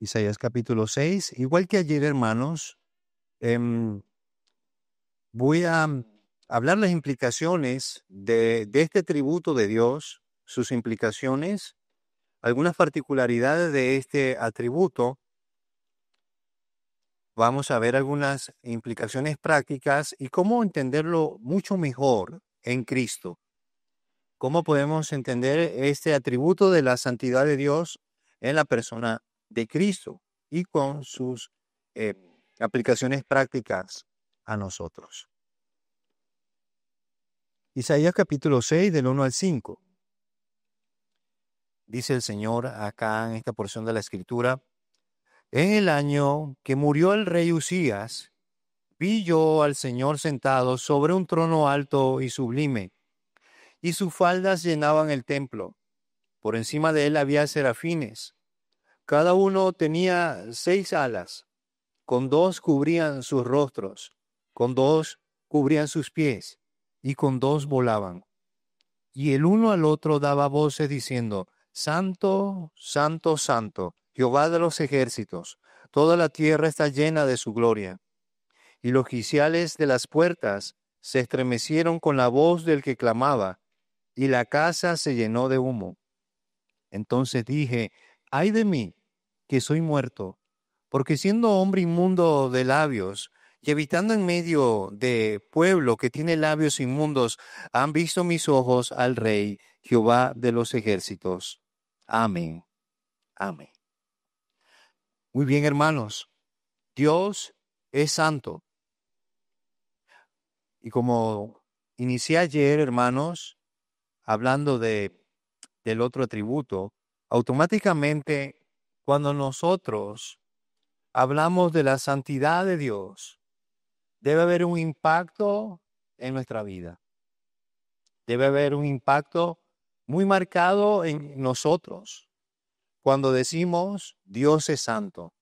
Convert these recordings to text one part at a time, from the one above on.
Isaías capítulo 6. Igual que ayer, hermanos, voy a hablar las implicaciones de este tributo de Dios, sus implicaciones, algunas particularidades de este atributo. Vamos a ver algunas implicaciones prácticas y cómo entenderlo mucho mejor en Cristo. ¿Cómo podemos entender este atributo de la santidad de Dios en la persona de Cristo y con sus eh, aplicaciones prácticas a nosotros? Isaías capítulo 6, del 1 al 5. Dice el Señor acá en esta porción de la Escritura: en el año que murió el rey Usías, vi yo al Señor sentado sobre un trono alto y sublime, y sus faldas llenaban el templo. Por encima de él había serafines. Cada uno tenía 6 alas. Con 2 cubrían sus rostros, con 2 cubrían sus pies, y con 2 volaban. Y el uno al otro daba voces diciendo: Santo, Santo, Santo, Jehová de los ejércitos, toda la tierra está llena de su gloria. Y los quiciales de las puertas se estremecieron con la voz del que clamaba, y la casa se llenó de humo. Entonces dije: ay de mí, que soy muerto, porque siendo hombre inmundo de labios, y habitando en medio de pueblo que tiene labios inmundos, han visto mis ojos al Rey, Jehová de los ejércitos. Amén. Amén. Muy bien, hermanos. Dios es santo. Y como inicié ayer, hermanos, hablando del otro atributo, automáticamente cuando nosotros hablamos de la santidad de Dios, debe haber un impacto en nuestra vida. Debe haber un impacto muy marcado en nosotros cuando decimos Dios es santo.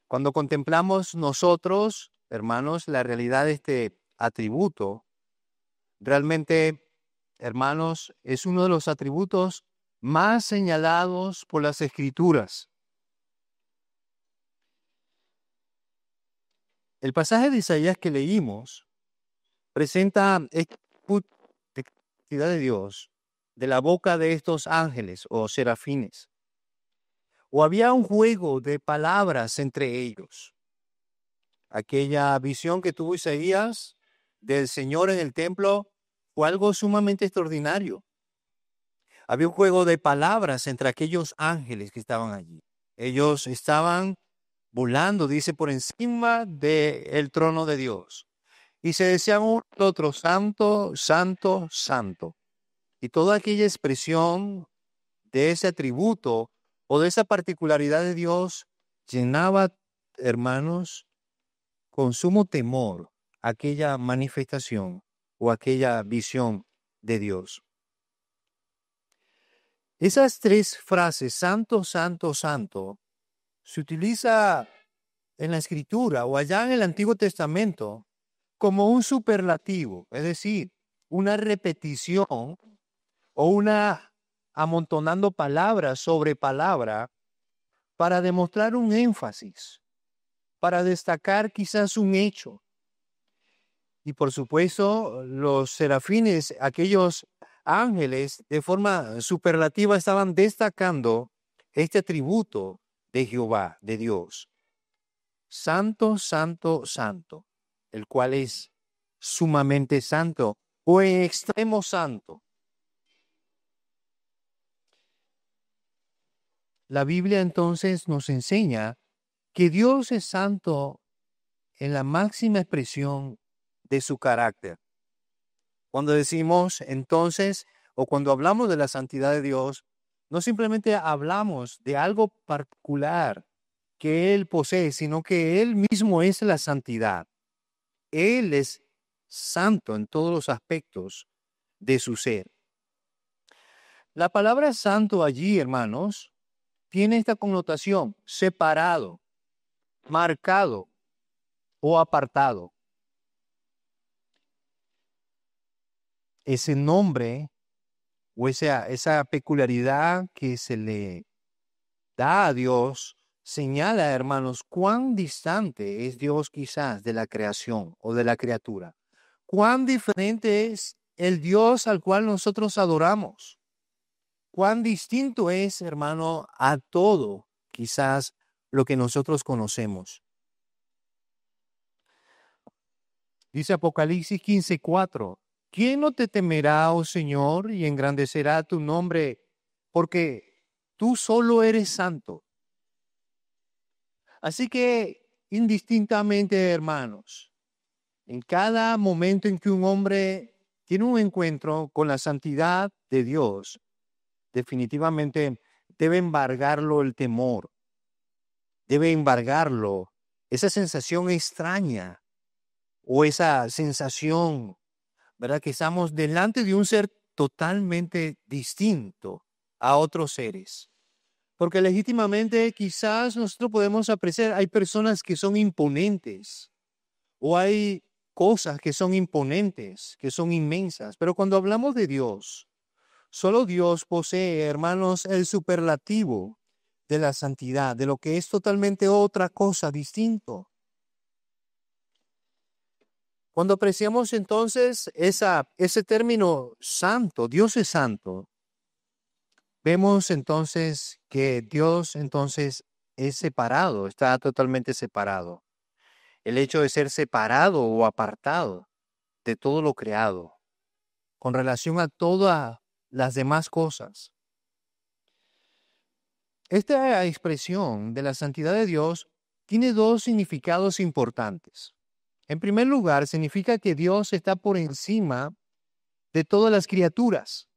Cuando contemplamos nosotros, hermanos, la realidad de este atributo, realmente, hermanos, es uno de los atributos más señalados por las Escrituras. El pasaje de Isaías que leímos presenta esta actividad de Dios de la boca de estos ángeles o serafines. O había un juego de palabras entre ellos. Aquella visión que tuvo Isaías del Señor en el templo fue algo sumamente extraordinario. Había un juego de palabras entre aquellos ángeles que estaban allí. Ellos estaban volando, dice, por encima del trono de Dios. Y se decían uno al otro: santo, santo, santo. Y toda aquella expresión de ese atributo o de esa particularidad de Dios llenaba, hermanos, con sumo temor aquella manifestación o aquella visión de Dios. Esas 3 frases, santo, santo, santo, se utiliza en la Escritura o allá en el Antiguo Testamento como un superlativo, es decir, una repetición o una amontonando palabra sobre palabra para demostrar un énfasis, para destacar quizás un hecho. Y por supuesto, los serafines, aquellos ángeles, de forma superlativa estaban destacando este atributo de Jehová, de Dios. Santo, santo, santo, el cual es sumamente santo o en extremo santo. La Biblia entonces nos enseña que Dios es santo en la máxima expresión de su carácter. Cuando decimos entonces, o cuando hablamos de la santidad de Dios, no simplemente hablamos de algo particular que Él posee, sino que Él mismo es la santidad. Él es santo en todos los aspectos de su ser. La palabra santo allí, hermanos, tiene esta connotación: separado, marcado o apartado. Ese nombre o esa peculiaridad que se le da a Dios señala, hermanos, cuán distante es Dios quizás de la creación o de la criatura. Cuán diferente es el Dios al cual nosotros adoramos. Cuán distinto es, hermano, a todo quizás lo que nosotros conocemos. Dice Apocalipsis 15:4, ¿quién no te temerá, oh Señor, y engrandecerá tu nombre? Porque tú solo eres santo. Así que, indistintamente, hermanos, en cada momento en que un hombre tiene un encuentro con la santidad de Dios, definitivamente debe embargarlo el temor, debe embargarlo esa sensación extraña o esa sensación, ¿verdad? Que estamos delante de un ser totalmente distinto a otros seres. Porque legítimamente quizás nosotros podemos apreciar, hay personas que son imponentes o hay cosas que son imponentes, que son inmensas. Pero cuando hablamos de Dios, solo Dios posee, hermanos, el superlativo de la santidad, de lo que es totalmente otra cosa distinto. Cuando apreciamos entonces ese término santo, Dios es santo, vemos entonces que Dios entonces es separado, está totalmente separado. El hecho de ser separado o apartado de todo lo creado con relación a todas las demás cosas. Esta expresión de la santidad de Dios tiene dos significados importantes. En primer lugar, significa que Dios está por encima de todas las criaturas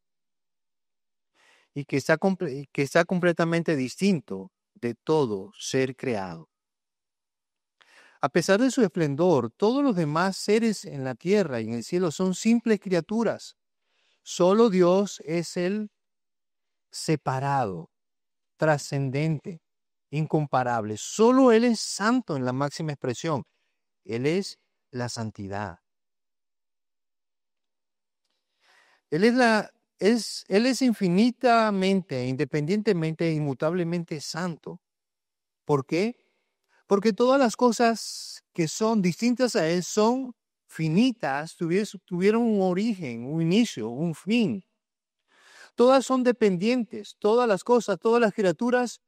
y que está completamente distinto de todo ser creado. A pesar de su esplendor, todos los demás seres en la tierra y en el cielo son simples criaturas. Solo Dios es el separado, trascendente, incomparable. Solo Él es santo en la máxima expresión. Él es la santidad. Él es infinitamente, independientemente e inmutablemente santo. ¿Por qué? Porque todas las cosas que son distintas a Él son finitas, tuvieron un origen, un inicio, un fin. Todas son dependientes, todas las cosas, todas las criaturas,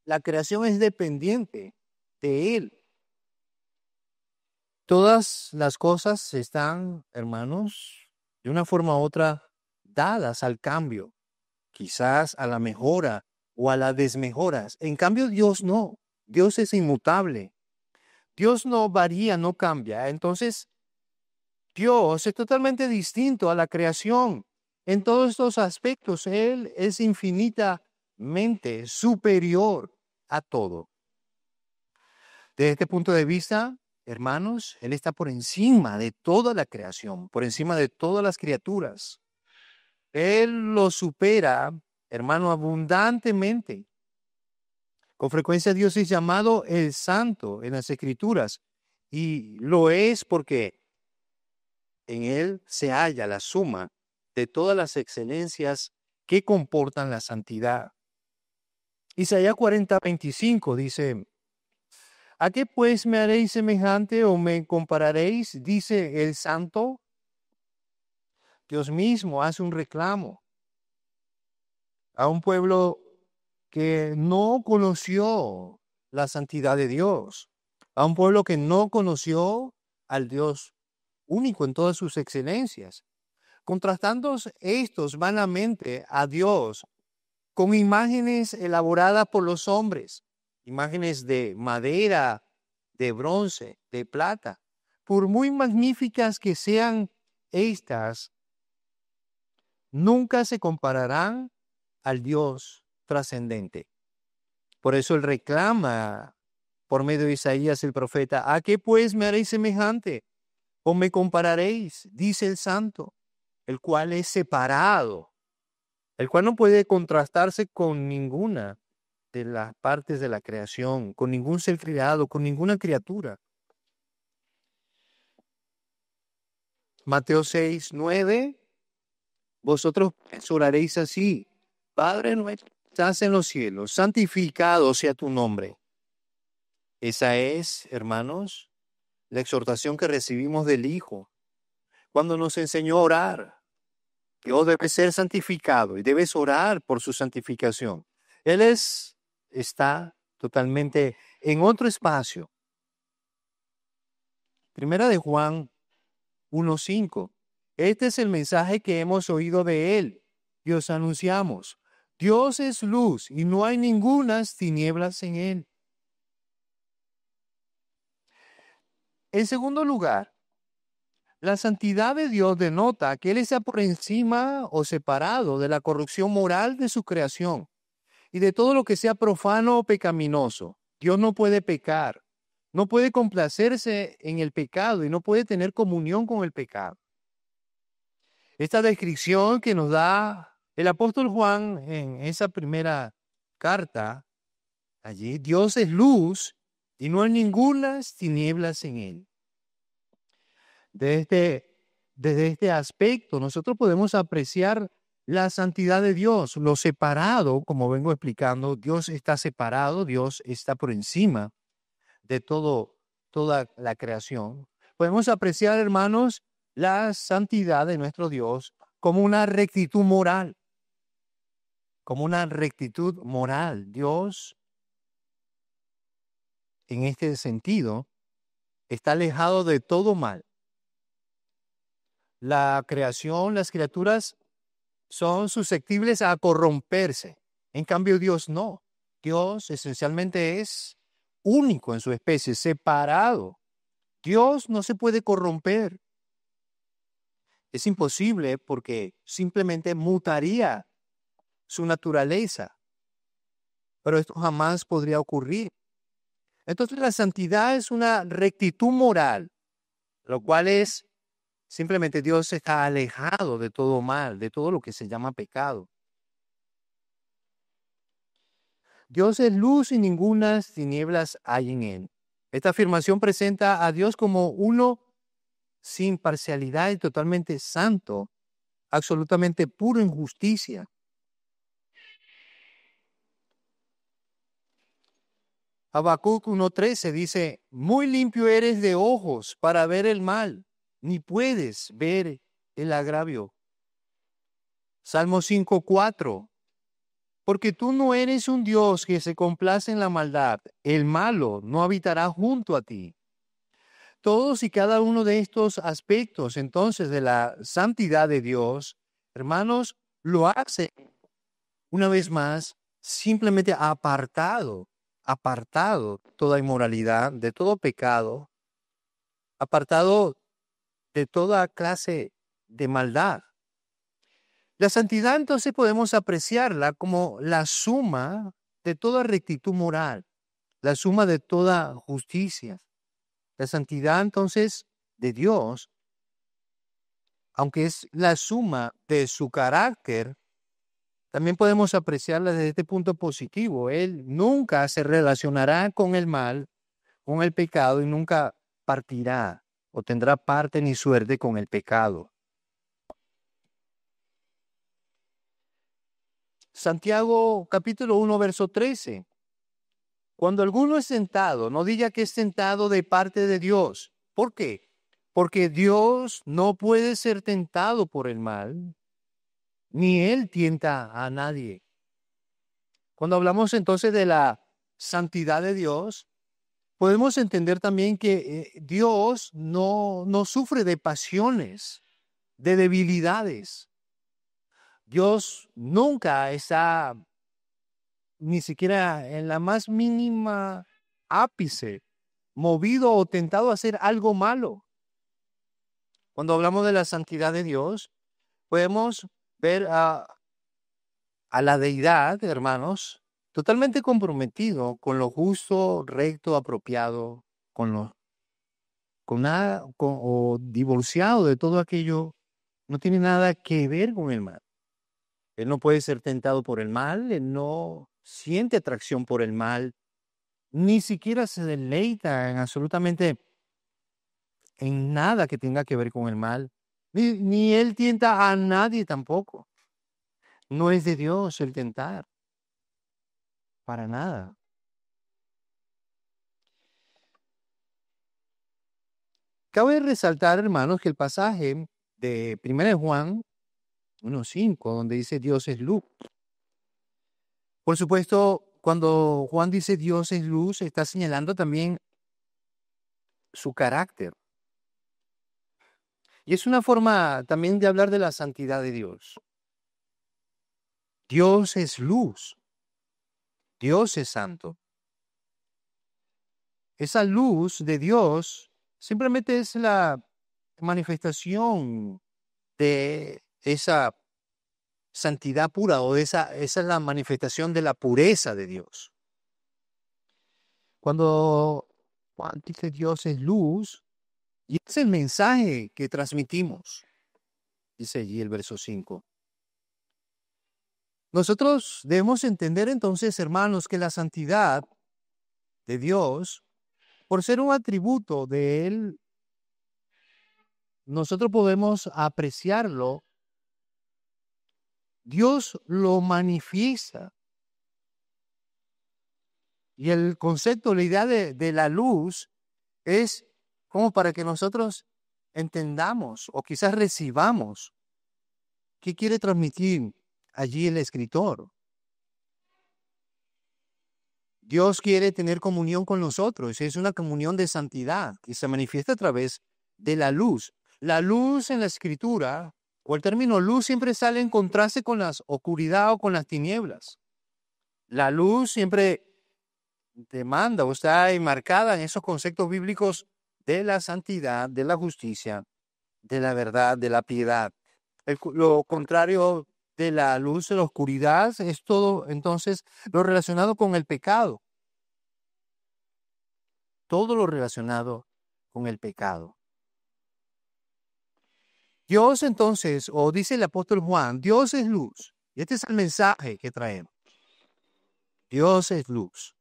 la creación es dependiente de Él. Todas las cosas están, hermanos, de una forma u otra, dadas al cambio, quizás a la mejora o a las desmejoras. En cambio, Dios no. Dios es inmutable. Dios no varía, no cambia. Entonces, Dios es totalmente distinto a la creación. En todos estos aspectos, Él es infinitamente superior a todo. Desde este punto de vista, hermanos, Él está por encima de toda la creación, por encima de todas las criaturas. Él lo supera, hermano, abundantemente. Con frecuencia Dios es llamado el Santo en las Escrituras y lo es porque en Él se halla la suma de todas las excelencias que comportan la santidad. Isaías 40:25 dice, ¿a qué pues me haréis semejante o me compararéis? Dice el Santo. Dios mismo hace un reclamo a un pueblo que no conoció la santidad de Dios, a un pueblo que no conoció al Dios único en todas sus excelencias, contrastando estos vanamente a Dios con imágenes elaboradas por los hombres, imágenes de madera, de bronce, de plata. Por muy magníficas que sean estas, nunca se compararán al Dios trascendente. Por eso él reclama por medio de Isaías el profeta, ¿a qué pues me haréis semejante? ¿O me compararéis? Dice el Santo, el cual es separado, el cual no puede contrastarse con ninguna de las partes de la creación, con ningún ser creado, con ninguna criatura. Mateo 6:9, vosotros oraréis así, Padre nuestro que estás en los cielos, santificado sea tu nombre. Esa es, hermanos, la exhortación que recibimos del Hijo cuando nos enseñó a orar. Dios debe ser santificado y debes orar por su santificación. Él está totalmente en otro espacio. Primera de Juan 1:5. Este es el mensaje que hemos oído de Él y os anunciamos. Dios es luz y no hay ningunas tinieblas en Él. En segundo lugar, la santidad de Dios denota que Él está por encima o separado de la corrupción moral de su creación y de todo lo que sea profano o pecaminoso. Dios no puede pecar, no puede complacerse en el pecado y no puede tener comunión con el pecado. Esta descripción que nos da el apóstol Juan en esa primera carta, allí Dios es luz y no hay ninguna tinieblas en Él. Desde este aspecto, nosotros podemos apreciar la santidad de Dios, lo separado, como vengo explicando, Dios está separado, Dios está por encima de toda la creación. Podemos apreciar, hermanos, la santidad de nuestro Dios como una rectitud moral, como una rectitud moral. Dios, en este sentido, está alejado de todo mal. La creación, las criaturas son susceptibles a corromperse. En cambio, Dios no. Dios esencialmente es único en su especie, separado. Dios no se puede corromper. Es imposible porque simplemente mutaría su naturaleza. Pero esto jamás podría ocurrir. Entonces la santidad es una rectitud moral, lo cual es simplemente Dios está alejado de todo mal, de todo lo que se llama pecado. Dios es luz y ninguna tinieblas hay en Él. Esta afirmación presenta a Dios como uno sin parcialidad y totalmente santo, absolutamente puro en justicia. Habacuc 1:13 dice, muy limpio eres de ojos para ver el mal, ni puedes ver el agravio. Salmo 5:4, porque tú no eres un Dios que se complace en la maldad, el malo no habitará junto a ti. Todos y cada uno de estos aspectos, entonces, de la santidad de Dios, hermanos, lo hace una vez más simplemente apartado toda inmoralidad, de todo pecado, apartado de toda clase de maldad. La santidad entonces podemos apreciarla como la suma de toda rectitud moral, la suma de toda justicia. La santidad entonces de Dios, aunque es la suma de su carácter, también podemos apreciarla desde este punto positivo. Él nunca se relacionará con el mal, con el pecado y nunca partirá o tendrá parte ni suerte con el pecado. Santiago capítulo 1, verso 13. Cuando alguno es tentado, no diga que es tentado de parte de Dios. ¿Por qué? Porque Dios no puede ser tentado por el mal, ni Él tienta a nadie. Cuando hablamos entonces de la santidad de Dios, podemos entender también que Dios no sufre de pasiones, de debilidades. Dios nunca está ni siquiera en la más mínima ápice movido o tentado a hacer algo malo. Cuando hablamos de la santidad de Dios, podemos ver a la deidad, hermanos, totalmente comprometido con lo justo, recto, apropiado, con nada, o divorciado de todo aquello, no tiene nada que ver con el mal. Él no puede ser tentado por el mal, él no siente atracción por el mal, ni siquiera se deleita en absolutamente en nada que tenga que ver con el mal, ni él tienta a nadie tampoco. No es de Dios el tentar. para nada. Cabe resaltar, hermanos, que el pasaje de 1 de Juan 1:5, donde dice Dios es luz. Por supuesto, cuando Juan dice Dios es luz, está señalando también su carácter. Y es una forma también de hablar de la santidad de Dios. Dios es luz. Dios es santo. Esa luz de Dios simplemente es la manifestación de esa santidad pura, o esa es la manifestación de la pureza de Dios. Cuando Juan dice Dios es luz, y es el mensaje que transmitimos, dice allí el verso 5. Nosotros debemos entender entonces, hermanos, que la santidad de Dios, por ser un atributo de Él, nosotros podemos apreciarlo. Dios lo manifiesta. Y el concepto, la idea de la luz es como para que nosotros entendamos o quizás recibamos qué quiere transmitir allí el escritor. Dios quiere tener comunión con nosotros. Es una comunión de santidad que se manifiesta a través de la luz. La luz en la escritura, o el término luz, siempre sale en contraste con la oscuridad o con las tinieblas. La luz siempre demanda o está enmarcada en esos conceptos bíblicos de la santidad, de la justicia, de la verdad, de la piedad. Lo contrario de la luz, de la oscuridad, es todo entonces lo relacionado con el pecado. Todo lo relacionado con el pecado. Dios entonces, o dice el apóstol Juan, Dios es luz. Y este es el mensaje que traemos. Dios es luz.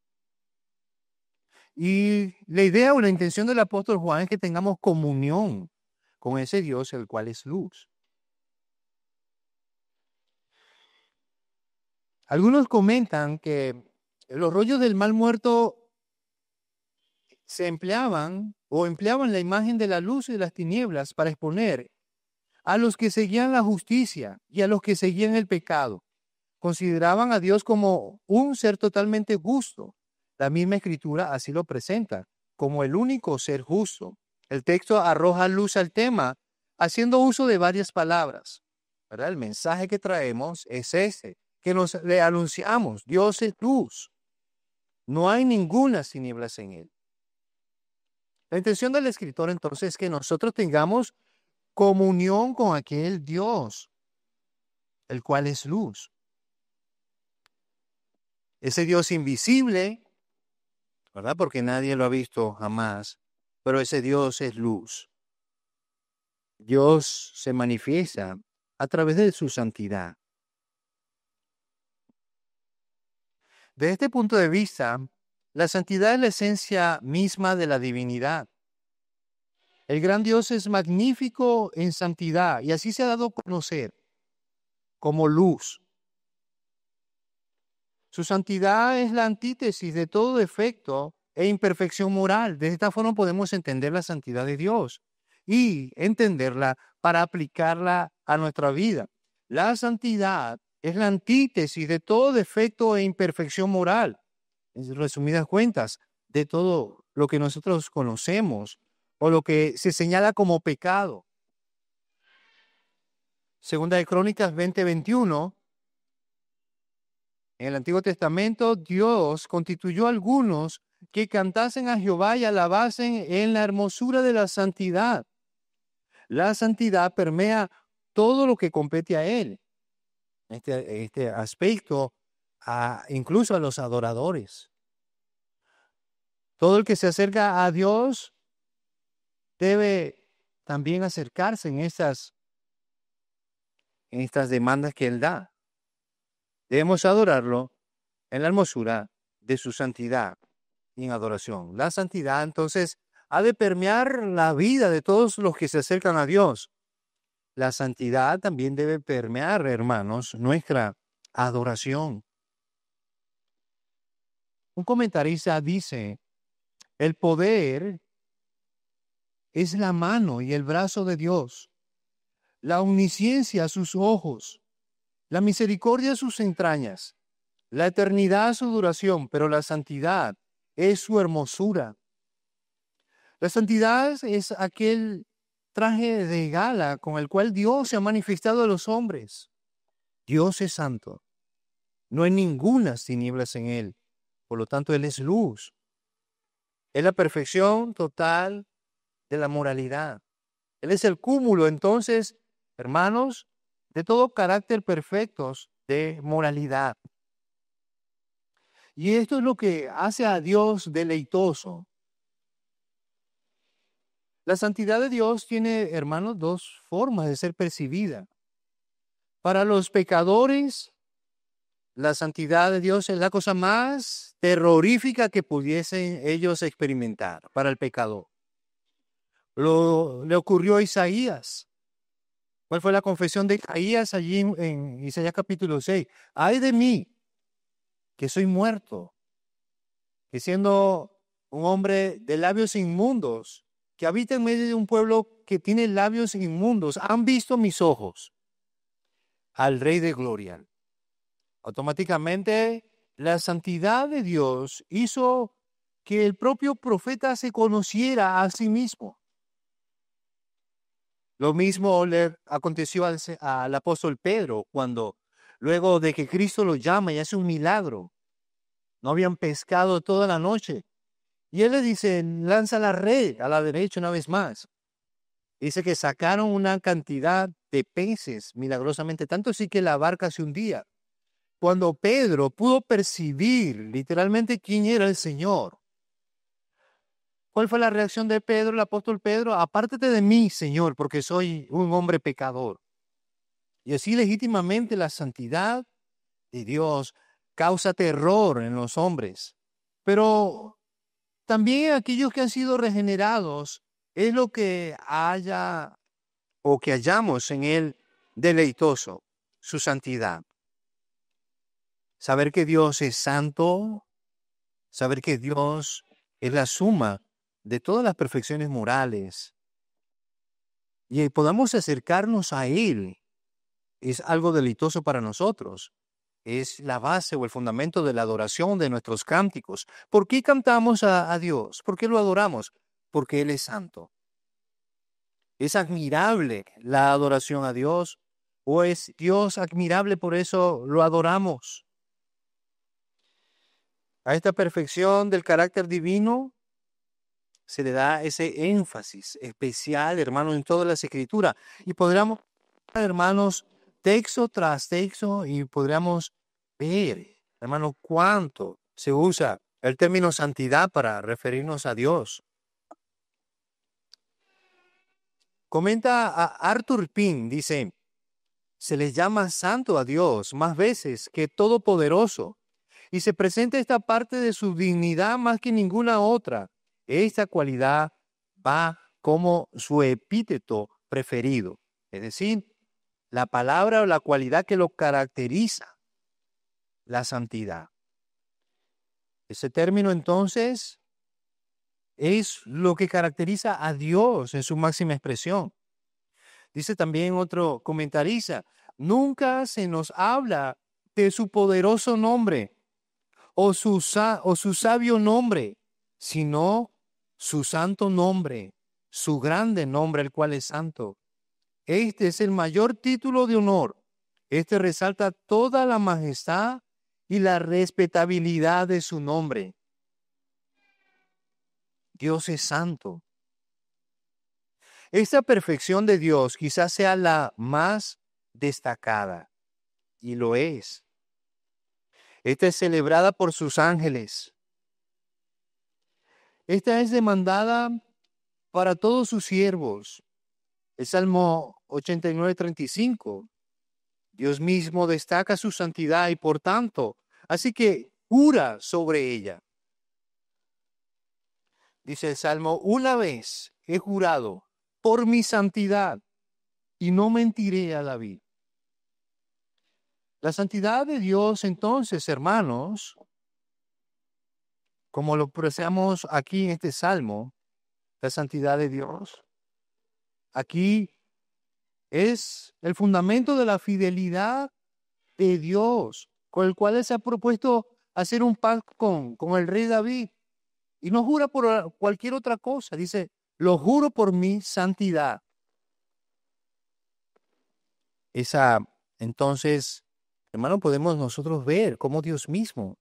Y la idea o la intención del apóstol Juan es que tengamos comunión con ese Dios, el cual es luz. Algunos comentan que los rollos del mal muerto se empleaban la imagen de la luz y de las tinieblas para exponer a los que seguían la justicia y a los que seguían el pecado. Consideraban a Dios como un ser totalmente justo. La misma escritura así lo presenta, como el único ser justo. El texto arroja luz al tema, haciendo uso de varias palabras. ¿Verdad? El mensaje que traemos es ese, que nos le anunciamos. Dios es luz. No hay ninguna tinieblas en él. La intención del escritor entonces es que nosotros tengamos comunión con aquel Dios, el cual es luz. Ese Dios invisible, ¿verdad? Porque nadie lo ha visto jamás, pero ese Dios es luz. Dios se manifiesta a través de su santidad. De este punto de vista, la santidad es la esencia misma de la divinidad. El gran Dios es magnífico en santidad y así se ha dado a conocer como luz. Su santidad es la antítesis de todo defecto e imperfección moral. De esta forma podemos entender la santidad de Dios y entenderla para aplicarla a nuestra vida. La santidad es la antítesis de todo defecto e imperfección moral. En resumidas cuentas, de todo lo que nosotros conocemos o lo que se señala como pecado. Segunda de Crónicas 20:21. En el Antiguo Testamento, Dios constituyó a algunos que cantasen a Jehová y alabasen en la hermosura de la santidad. La santidad permea todo lo que compete a Él. Este aspecto, incluso a los adoradores. Todo el que se acerca a Dios debe también acercarse en estas demandas que Él da. Debemos adorarlo en la hermosura de su santidad y en adoración. La santidad, entonces, ha de permear la vida de todos los que se acercan a Dios. La santidad también debe permear, hermanos, nuestra adoración. Un comentarista dice, el poder es la mano y el brazo de Dios, la omnisciencia sus ojos, la misericordia sus entrañas, la eternidad su duración, pero la santidad es su hermosura. La santidad es aquel traje de gala con el cual Dios se ha manifestado a los hombres. Dios es santo. No hay ningunas tinieblas en él. Por lo tanto, Él es luz. Es la perfección total de la moralidad. Él es el cúmulo, entonces, hermanos, de todo carácter perfectos de moralidad. Y esto es lo que hace a Dios deleitoso. La santidad de Dios tiene, hermanos, dos formas de ser percibida. Para los pecadores, la santidad de Dios es la cosa más terrorífica que pudiesen ellos experimentar para el pecador. Le ocurrió a Isaías. ¿Cuál fue la confesión de Isaías allí en Isaías capítulo 6? Ay de mí, que soy muerto, que siendo un hombre de labios inmundos, que habita en medio de un pueblo que tiene labios inmundos, han visto mis ojos al Rey de Gloria. Automáticamente, la santidad de Dios hizo que el propio profeta se conociera a sí mismo. Lo mismo le aconteció al apóstol Pedro cuando, luego de que Cristo lo llama y hace un milagro, no habían pescado toda la noche. Y él le dice, lanza la red a la derecha una vez más. Dice que sacaron una cantidad de peces milagrosamente, tanto así que la barca se hundía. Cuando Pedro pudo percibir literalmente quién era el Señor, ¿cuál fue la reacción de Pedro, el apóstol Pedro? Apártate de mí, Señor, porque soy un hombre pecador. Y así legítimamente la santidad de Dios causa terror en los hombres. Pero también aquellos que han sido regenerados es lo que haya o que hallamos en él deleitoso, su santidad. Saber que Dios es santo, saber que Dios es la suma de todas las perfecciones morales y podamos acercarnos a Él es algo deleitoso para nosotros. Es la base o el fundamento de la adoración de nuestros cánticos. ¿Por qué cantamos a Dios? ¿Por qué lo adoramos? Porque Él es santo. ¿Es admirable la adoración a Dios? ¿O es Dios admirable, por eso lo adoramos? A esta perfección del carácter divino se le da ese énfasis especial, hermanos, en todas las escrituras. Y podríamos, hermanos, texto tras texto, y podríamos ver, hermanos, cuánto se usa el término santidad para referirnos a Dios. Comenta a Arthur Pym, dice, se le llama santo a Dios más veces que todopoderoso, y se presenta esta parte de su dignidad más que ninguna otra. Esta cualidad va como su epíteto preferido, es decir, la palabra o la cualidad que lo caracteriza, la santidad. Ese término entonces es lo que caracteriza a Dios en su máxima expresión. Dice también otro comentarista, nunca se nos habla de su poderoso nombre o su sabio nombre, sino su santo nombre, su grande nombre, el cual es santo. Este es el mayor título de honor. Este resalta toda la majestad y la respetabilidad de su nombre. Dios es santo. Esta perfección de Dios quizás sea la más destacada, y lo es. Esta es celebrada por sus ángeles. Esta es demandada para todos sus siervos. El Salmo 89:35. Dios mismo destaca su santidad y por tanto, así que jura sobre ella. Dice el Salmo, una vez he jurado por mi santidad y no mentiré a David. La santidad de Dios, entonces, hermanos, como lo apreciamos aquí en este salmo, la santidad de Dios, aquí es el fundamento de la fidelidad de Dios, con el cual Él se ha propuesto hacer un pacto con el rey David. Y no jura por cualquier otra cosa. Dice, lo juro por mi santidad. Entonces, hermano, podemos nosotros ver cómo Dios mismo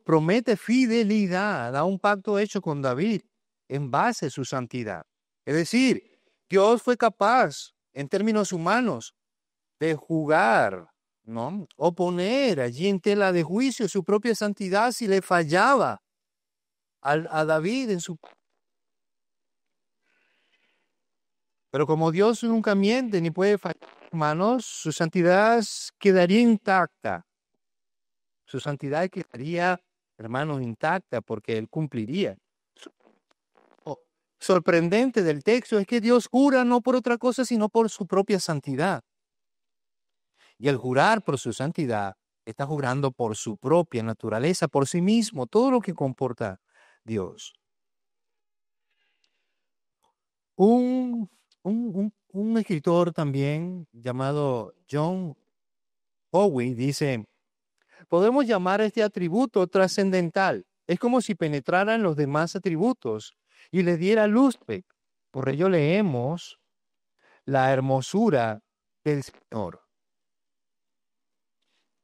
promete fidelidad a un pacto hecho con David en base a su santidad. Es decir, Dios fue capaz, en términos humanos, de jugar, ¿no? O poner allí en tela de juicio su propia santidad si le fallaba a David en su... Pero como Dios nunca miente ni puede fallar, hermanos, su santidad quedaría intacta. Su santidad quedaría, hermanos, intacta porque Él cumpliría. Sorprendente del texto es que Dios jura no por otra cosa, sino por su propia santidad. Y el jurar por su santidad está jurando por su propia naturaleza, por sí mismo, todo lo que comporta Dios. Un escritor también llamado John Howe dice, podemos llamar a este atributo trascendental. Es como si penetrara en los demás atributos y le diera luz. Por ello leemos la hermosura del Señor.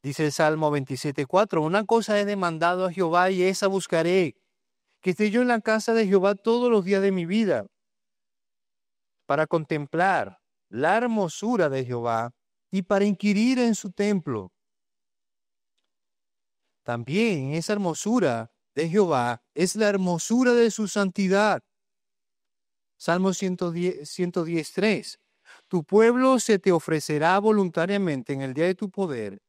Dice el Salmo 27:4, una cosa he demandado a Jehová y esa buscaré, que esté yo en la casa de Jehová todos los días de mi vida, para contemplar la hermosura de Jehová y para inquirir en su templo. También esa hermosura de Jehová es la hermosura de su santidad. Salmo 110:3. Tu pueblo se te ofrecerá voluntariamente en el día de tu poder,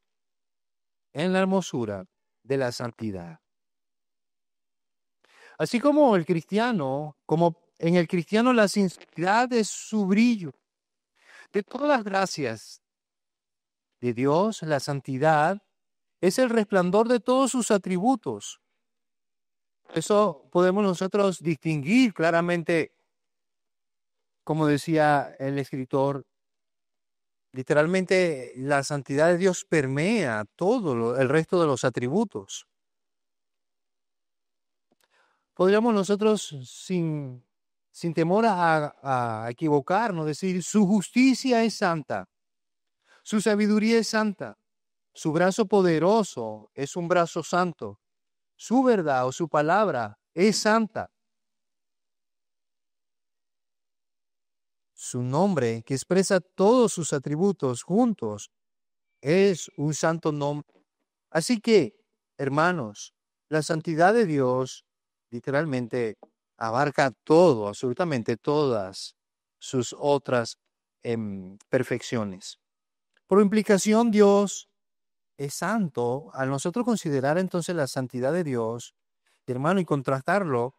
en la hermosura de la santidad. Así como en el cristiano la sinceridad es su brillo. De todas las gracias de Dios, la santidad es el resplandor de todos sus atributos. Eso podemos nosotros distinguir claramente, como decía el escritor, literalmente la santidad de Dios permea todo el resto de los atributos. Podríamos nosotros, sin temor a equivocarnos, decir, su justicia es santa, su sabiduría es santa, su brazo poderoso es un brazo santo, su verdad o su palabra es santa. Su nombre, que expresa todos sus atributos juntos, es un santo nombre. Así que, hermanos, la santidad de Dios literalmente abarca todo, absolutamente todas sus otras perfecciones. Por implicación, Dios es santo. Al nosotros considerar entonces la santidad de Dios, hermano, y contrastarlo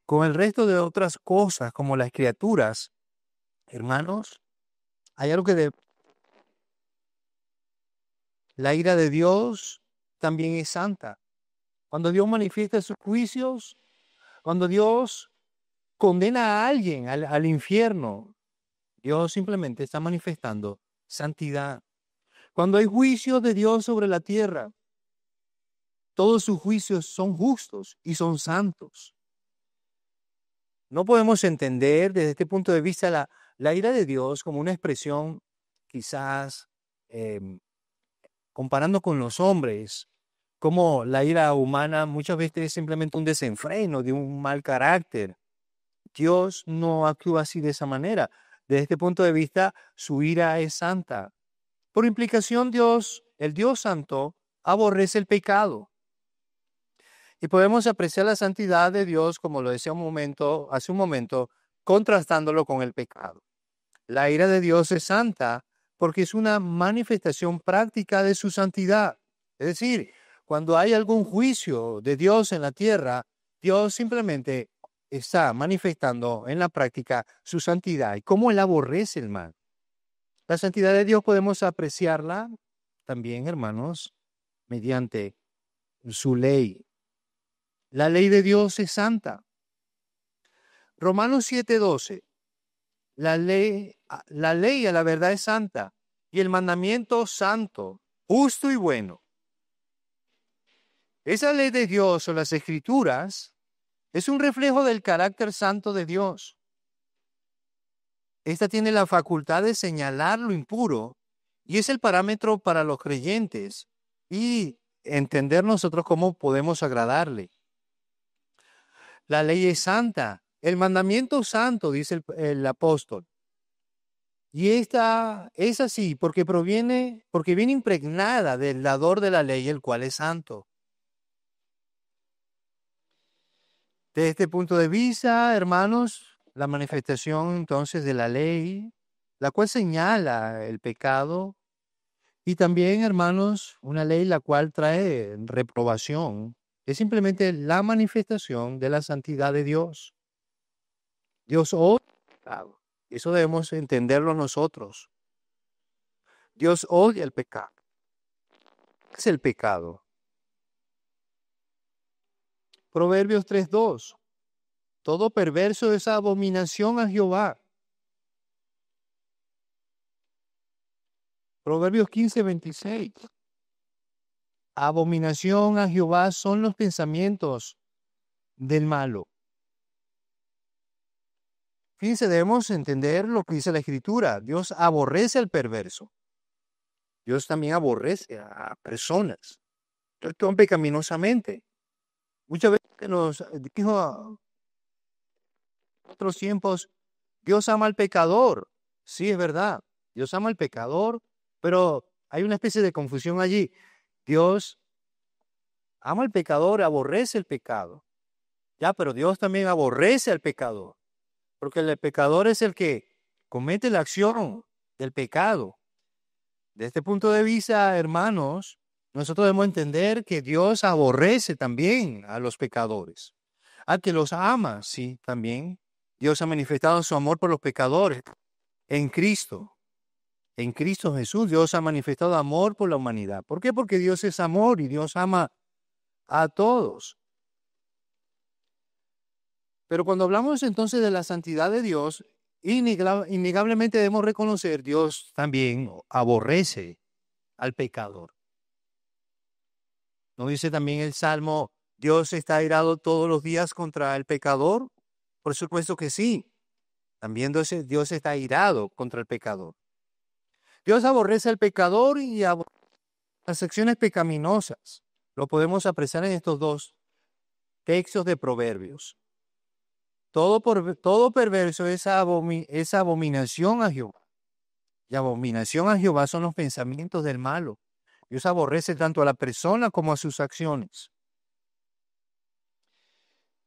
con el resto de otras cosas como las criaturas, hermanos, hay algo que la ira de Dios también es santa. Cuando Dios manifiesta sus juicios, cuando Dios condena a alguien al infierno, Dios simplemente está manifestando santidad. Cuando hay juicios de Dios sobre la tierra, todos sus juicios son justos y son santos. No podemos entender desde este punto de vista la ira de Dios como una expresión quizás comparando con los hombres, como la ira humana muchas veces es simplemente un desenfreno de un mal carácter. Dios no actúa así de esa manera. Desde este punto de vista, su ira es santa. Por implicación, Dios, el Dios santo, aborrece el pecado. Y podemos apreciar la santidad de Dios, como lo decía hace un momento, contrastándolo con el pecado. La ira de Dios es santa porque es una manifestación práctica de su santidad. Es decir, cuando hay algún juicio de Dios en la tierra, Dios simplemente está manifestando en la práctica su santidad y cómo Él aborrece el mal. La santidad de Dios podemos apreciarla también, hermanos, mediante su ley. La ley de Dios es santa. Romanos 7:12. La ley a la verdad es santa y el mandamiento santo, justo y bueno. Esa ley de Dios o las escrituras es un reflejo del carácter santo de Dios. Esta tiene la facultad de señalar lo impuro y es el parámetro para los creyentes y entender nosotros cómo podemos agradarle. La ley es santa, el mandamiento santo, dice el apóstol. Y esta es así porque viene impregnada del dador de la ley, el cual es santo. Desde este punto de vista, hermanos, la manifestación entonces de la ley, la cual señala el pecado, y también, hermanos, una ley la cual trae reprobación, es simplemente la manifestación de la santidad de Dios. Dios odia el pecado. Eso debemos entenderlo nosotros. Dios odia el pecado. ¿Qué es el pecado? Proverbios 3:2. Todo perverso es abominación a Jehová. Proverbios 15:26. Abominación a Jehová son los pensamientos del malo. Fíjense, debemos entender lo que dice la Escritura. Dios aborrece al perverso. Dios también aborrece a personas que actúan pecaminosamente. Muchas veces que nos dijo a otros tiempos, Dios ama al pecador. Sí, es verdad. Dios ama al pecador, pero hay una especie de confusión allí. Dios ama al pecador, aborrece el pecado. Ya, pero Dios también aborrece al pecador, porque el pecador es el que comete la acción del pecado. De este punto de vista, hermanos, nosotros debemos entender que Dios aborrece también a los pecadores, al que los ama, sí, también. Dios ha manifestado su amor por los pecadores en Cristo. En Cristo Jesús, Dios ha manifestado amor por la humanidad. ¿Por qué? Porque Dios es amor y Dios ama a todos. Pero cuando hablamos entonces de la santidad de Dios, innegablemente debemos reconocer, Dios también aborrece al pecador. ¿No dice también el Salmo, Dios está airado todos los días contra el pecador? Por supuesto que sí. También Dios está airado contra el pecador. Dios aborrece al pecador y las acciones pecaminosas. Lo podemos apreciar en estos dos textos de Proverbios. Todo perverso es abominación a Jehová. Y abominación a Jehová son los pensamientos del malo. Dios aborrece tanto a la persona como a sus acciones.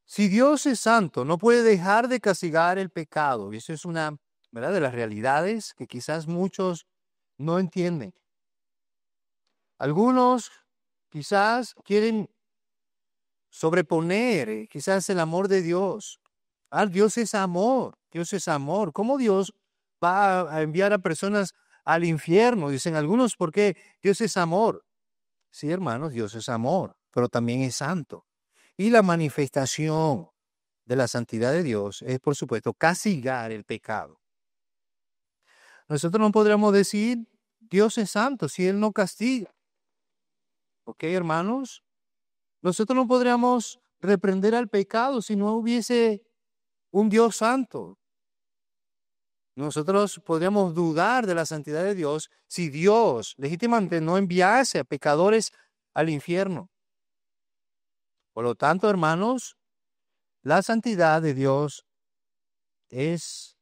Si Dios es santo, no puede dejar de castigar el pecado. Y eso es una, ¿verdad?, de las realidades que quizás muchos no entienden. Algunos quizás quieren sobreponer quizás el amor de Dios. Dios es amor, Dios es amor. ¿Cómo Dios va a enviar a personas al infierno? Dicen algunos, porque Dios es amor. Sí, hermanos, Dios es amor, pero también es santo. Y la manifestación de la santidad de Dios es, por supuesto, castigar el pecado. Nosotros no podríamos decir, Dios es santo si Él no castiga. ¿Ok, hermanos? Nosotros no podríamos reprender al pecado si no hubiese un Dios santo. Nosotros podríamos dudar de la santidad de Dios si Dios legítimamente no enviase a pecadores al infierno. Por lo tanto, hermanos, la santidad de Dios es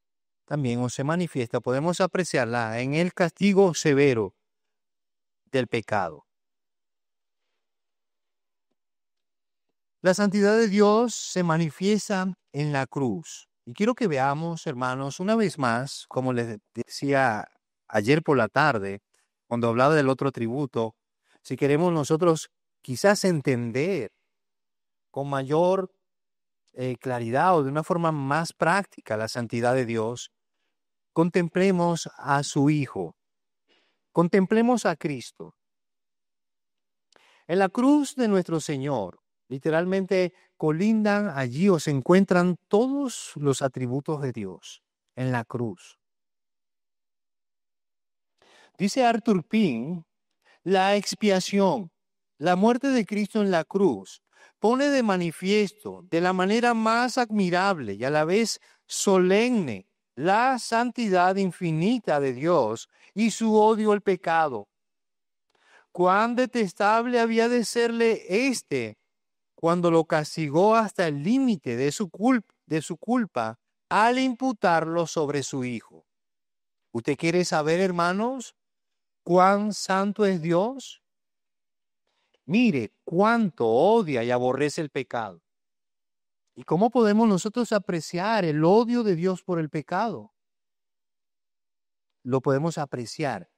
también o se manifiesta, podemos apreciarla en el castigo severo del pecado. La santidad de Dios se manifiesta en la cruz. Y quiero que veamos, hermanos, una vez más, como les decía ayer por la tarde, cuando hablaba del otro tributo, si queremos nosotros quizás entender con mayor claridad o de una forma más práctica la santidad de Dios, contemplemos a su Hijo, contemplemos a Cristo. En la cruz de nuestro Señor, literalmente colindan allí o se encuentran todos los atributos de Dios en la cruz. Dice Arthur Pink, la expiación, la muerte de Cristo en la cruz, pone de manifiesto de la manera más admirable y a la vez solemne la santidad infinita de Dios y su odio al pecado. Cuán detestable había de serle cuando lo castigó hasta el límite de su culpa al imputarlo sobre su Hijo. ¿Usted quiere saber, hermanos, cuán santo es Dios? Mire cuánto odia y aborrece el pecado. ¿Y cómo podemos nosotros apreciar el odio de Dios por el pecado? Lo podemos apreciar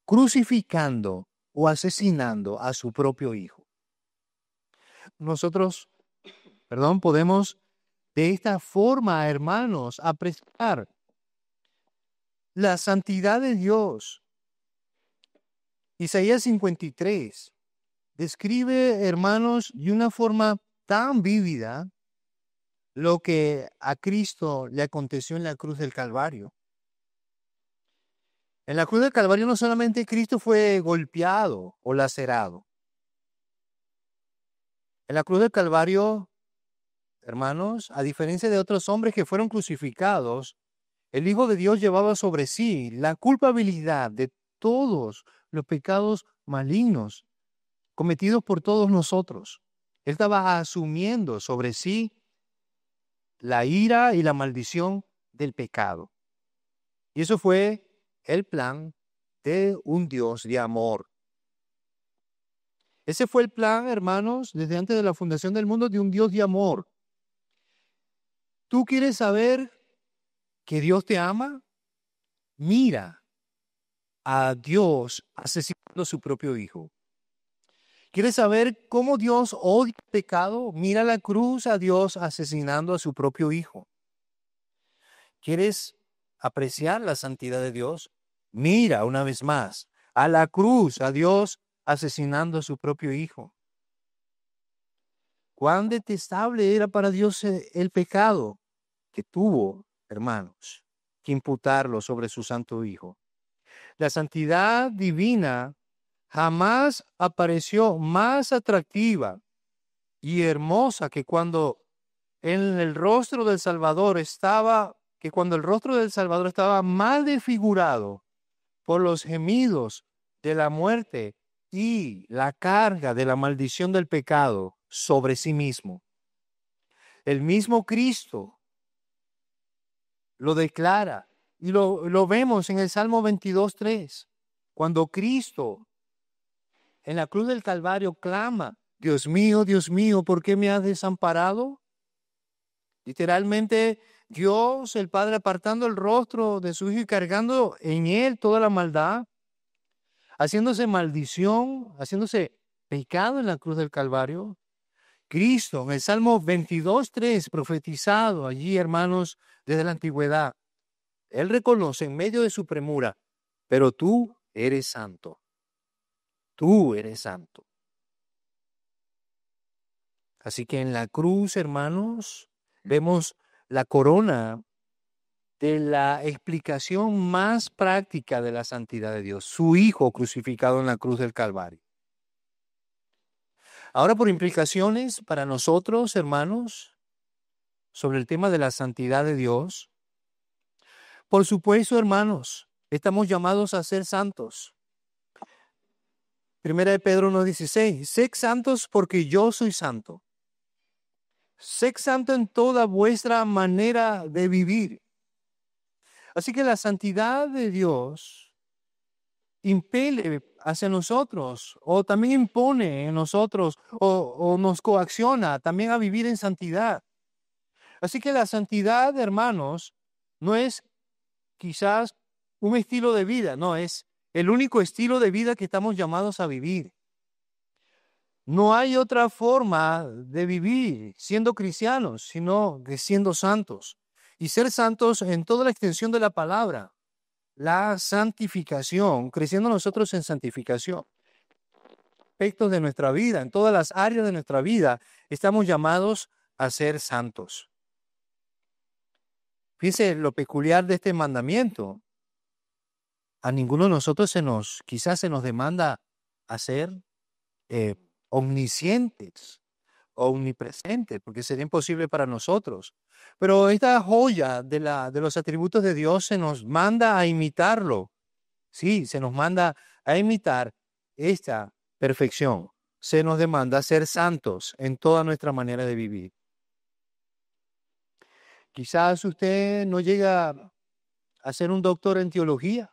crucificando o asesinando a su propio Hijo. Nosotros, podemos de esta forma, hermanos, apreciar la santidad de Dios. Isaías 53 describe, hermanos, de una forma tan vívida lo que a Cristo le aconteció en la cruz del Calvario. En la cruz del Calvario no solamente Cristo fue golpeado o lacerado. En la cruz del Calvario, hermanos, a diferencia de otros hombres que fueron crucificados, el Hijo de Dios llevaba sobre sí la culpabilidad de todos los pecados malignos cometidos por todos nosotros. Él estaba asumiendo sobre sí la ira y la maldición del pecado. Y eso fue el plan de un Dios de amor. Ese fue el plan, hermanos, desde antes de la fundación del mundo, de un Dios de amor. ¿Tú quieres saber que Dios te ama? Mira a Dios asesinando a su propio Hijo. ¿Quieres saber cómo Dios odia el pecado? Mira la cruz, a Dios asesinando a su propio Hijo. ¿Quieres apreciar la santidad de Dios? Mira una vez más a la cruz, a Dios asesinando a su propio Hijo. Cuán detestable era para Dios el pecado que tuvo, hermanos, que imputarlo sobre su santo Hijo. La santidad divina jamás apareció más atractiva y hermosa que cuando el rostro del Salvador estaba mal desfigurado por los gemidos de la muerte y la carga de la maldición del pecado sobre sí mismo. El mismo Cristo lo declara y lo vemos en el Salmo 22:3, cuando Cristo en la cruz del Calvario clama: Dios mío, ¿por qué me has desamparado? Literalmente, Dios, el Padre, apartando el rostro de su Hijo y cargando en él toda la maldad, haciéndose maldición, haciéndose pecado en la cruz del Calvario. Cristo, en el Salmo 22:3, profetizado allí, hermanos, desde la antigüedad, Él reconoce en medio de su premura: pero tú eres santo. Tú eres santo. Así que en la cruz, hermanos, vemos la corona de la explicación más práctica de la santidad de Dios, su Hijo crucificado en la cruz del Calvario. Ahora, por implicaciones para nosotros, hermanos, sobre el tema de la santidad de Dios, por supuesto, hermanos, estamos llamados a ser santos. Primera de Pedro 1:16, sed santos porque yo soy santo. Sed santo en toda vuestra manera de vivir. Así que la santidad de Dios impele hacia nosotros, o también impone en nosotros, o nos coacciona también a vivir en santidad. Así que la santidad, hermanos, no es quizás un estilo de vida, no, es el único estilo de vida que estamos llamados a vivir. No hay otra forma de vivir siendo cristianos, sino de siendo santos. Y ser santos en toda la extensión de la palabra. La santificación, creciendo nosotros en santificación. aspectos de nuestra vida, en todas las áreas de nuestra vida, estamos llamados a ser santos. Fíjense lo peculiar de este mandamiento. A ninguno de nosotros quizás se nos demanda a ser omniscientes, omnipresentes, porque sería imposible para nosotros. Pero esta joya de los atributos de Dios se nos manda a imitarlo. Sí, se nos manda a imitar esta perfección. Se nos demanda ser santos en toda nuestra manera de vivir. Quizás usted no llega a ser un doctor en teología.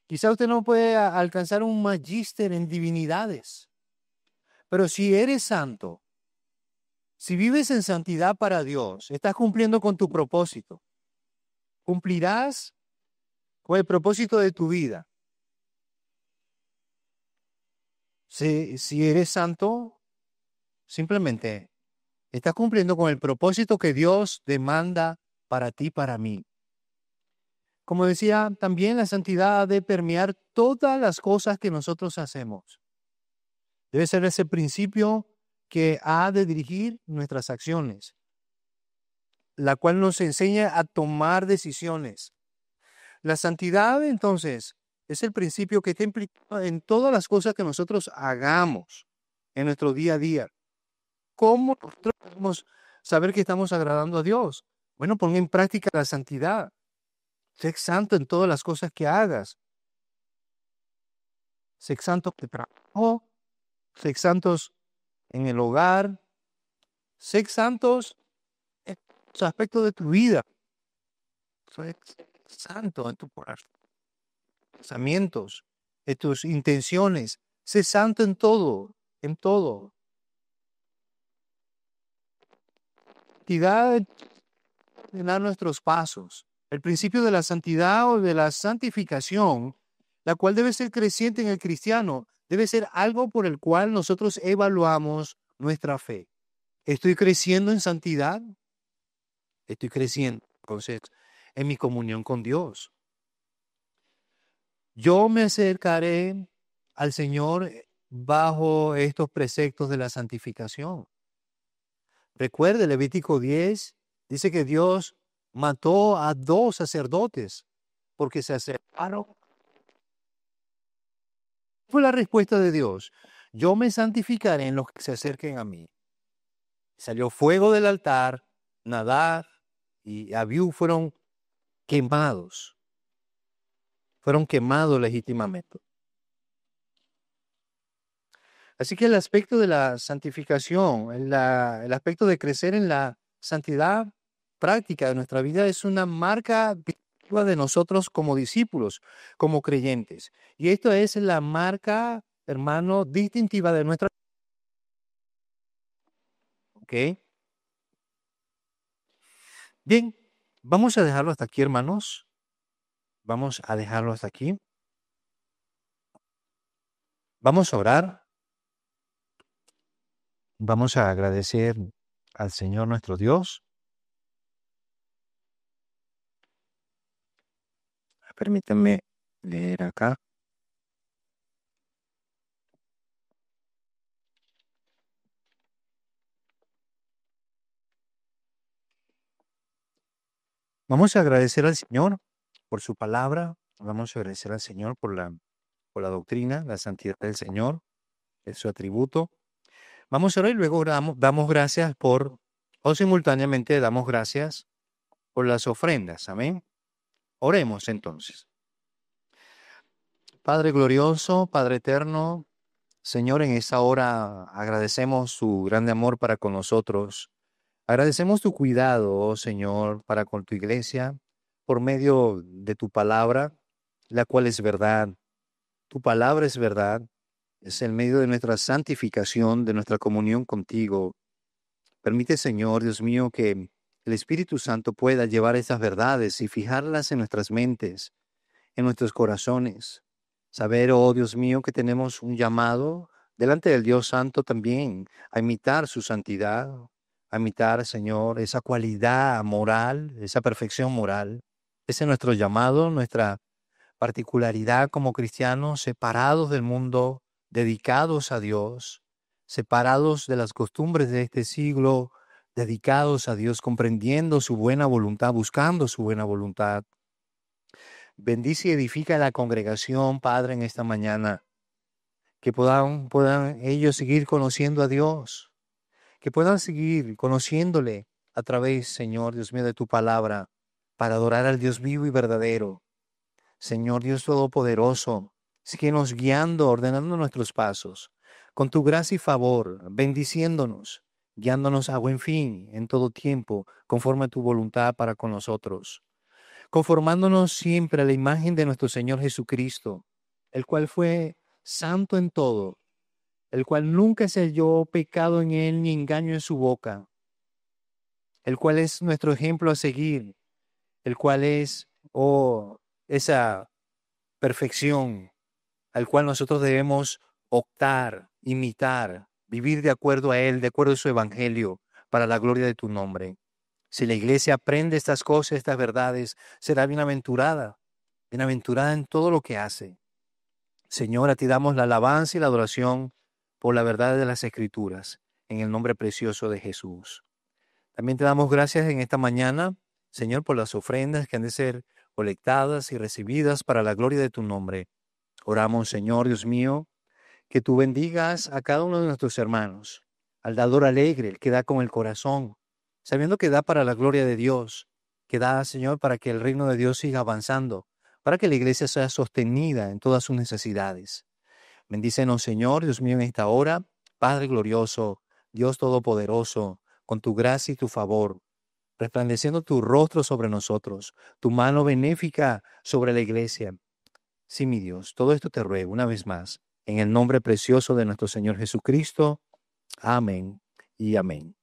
Quizás usted no puede alcanzar un magíster en divinidades. Pero si eres santo, si vives en santidad para Dios, estás cumpliendo con tu propósito. Cumplirás con el propósito de tu vida. Si eres santo, simplemente estás cumpliendo con el propósito que Dios demanda para ti, para mí. Como decía, también la santidad ha de permear todas las cosas que nosotros hacemos. Debe ser ese principio que ha de dirigir nuestras acciones, la cual nos enseña a tomar decisiones. La santidad, entonces, es el principio que está implicado en todas las cosas que nosotros hagamos en nuestro día a día. ¿Cómo nosotros podemos saber que estamos agradando a Dios? Bueno, pon en práctica la santidad. Sé santo en todas las cosas que hagas. Sé santo en el trabajo, sé santos en el hogar, sé santos en los aspectos de tu vida. Sé santo en tus pensamientos, en tus intenciones. Sé santo en todo, en todo. Santidad es ordenar nuestros pasos. El principio de la santidad o de la santificación, la cual debe ser creciente en el cristiano, debe ser algo por el cual nosotros evaluamos nuestra fe. ¿Estoy creciendo en santidad? Estoy creciendo, entonces, en mi comunión con Dios. Yo me acercaré al Señor bajo estos preceptos de la santificación. Recuerde, Levítico 10 dice que Dios mató a 2 sacerdotes porque se acercaron. Fue la respuesta de Dios. Yo me santificaré en los que se acerquen a mí. Salió fuego del altar, Nadab y Abiú fueron quemados. Fueron quemados legítimamente. Así que el aspecto de la santificación, el aspecto de crecer en la santidad práctica de nuestra vida es una marca distintiva de nosotros como discípulos, como creyentes. Y esto es la marca, hermano, distintiva de nuestra vida. ¿Ok? Bien, vamos a dejarlo hasta aquí, hermanos. Vamos a dejarlo hasta aquí. Vamos a orar. Vamos a agradecer al Señor nuestro Dios. Permítanme leer acá. Vamos a agradecer al Señor por su palabra. Vamos a agradecer al Señor por la doctrina, la santidad del Señor, es su atributo. Vamos a orar y luego damos gracias o simultáneamente damos gracias por las ofrendas. Amén. Oremos entonces. Padre glorioso, Padre eterno, Señor, en esta hora agradecemos su grande amor para con nosotros. Agradecemos tu cuidado, oh Señor, para con tu iglesia, por medio de tu palabra, la cual es verdad. Tu palabra es verdad, es el medio de nuestra santificación, de nuestra comunión contigo. Permite, Señor, Dios mío, que el Espíritu Santo pueda llevar esas verdades y fijarlas en nuestras mentes, en nuestros corazones. Saber, oh Dios mío, que tenemos un llamado delante del Dios Santo también a imitar su santidad, a imitar, Señor, esa cualidad moral, esa perfección moral. Ese es nuestro llamado, nuestra particularidad como cristianos separados del mundo, dedicados a Dios, separados de las costumbres de este siglo, dedicados a Dios, comprendiendo su buena voluntad, buscando su buena voluntad. Bendice y edifica la congregación, Padre, en esta mañana, que puedan ellos seguir conociendo a Dios, que puedan seguir conociéndole a través, Señor, Dios mío, de tu palabra, para adorar al Dios vivo y verdadero. Señor Dios Todopoderoso, síguenos guiando, ordenando nuestros pasos, con tu gracia y favor, bendiciéndonos, guiándonos a buen fin en todo tiempo, conforme a tu voluntad para con nosotros, conformándonos siempre a la imagen de nuestro Señor Jesucristo, el cual fue santo en todo, el cual nunca se halló pecado en él ni engaño en su boca, el cual es nuestro ejemplo a seguir, el cual es, esa perfección al cual nosotros debemos optar, imitar, vivir de acuerdo a Él, de acuerdo a su evangelio, para la gloria de tu nombre. Si la iglesia aprende estas cosas, estas verdades, será bienaventurada, bienaventurada en todo lo que hace. Señor, a ti damos la alabanza y la adoración por la verdad de las Escrituras, en el nombre precioso de Jesús. También te damos gracias en esta mañana, Señor, por las ofrendas que han de ser colectadas y recibidas para la gloria de tu nombre. Oramos, Señor, Dios mío, que tú bendigas a cada uno de nuestros hermanos, al dador alegre, el que da con el corazón, sabiendo que da para la gloria de Dios, que da, Señor, para que el reino de Dios siga avanzando, para que la iglesia sea sostenida en todas sus necesidades. Bendícenos, Señor, Dios mío, en esta hora, Padre glorioso, Dios todopoderoso, con tu gracia y tu favor, resplandeciendo tu rostro sobre nosotros, tu mano benéfica sobre la iglesia. Sí, mi Dios, todo esto te ruego una vez más, en el nombre precioso de nuestro Señor Jesucristo. Amén y amén.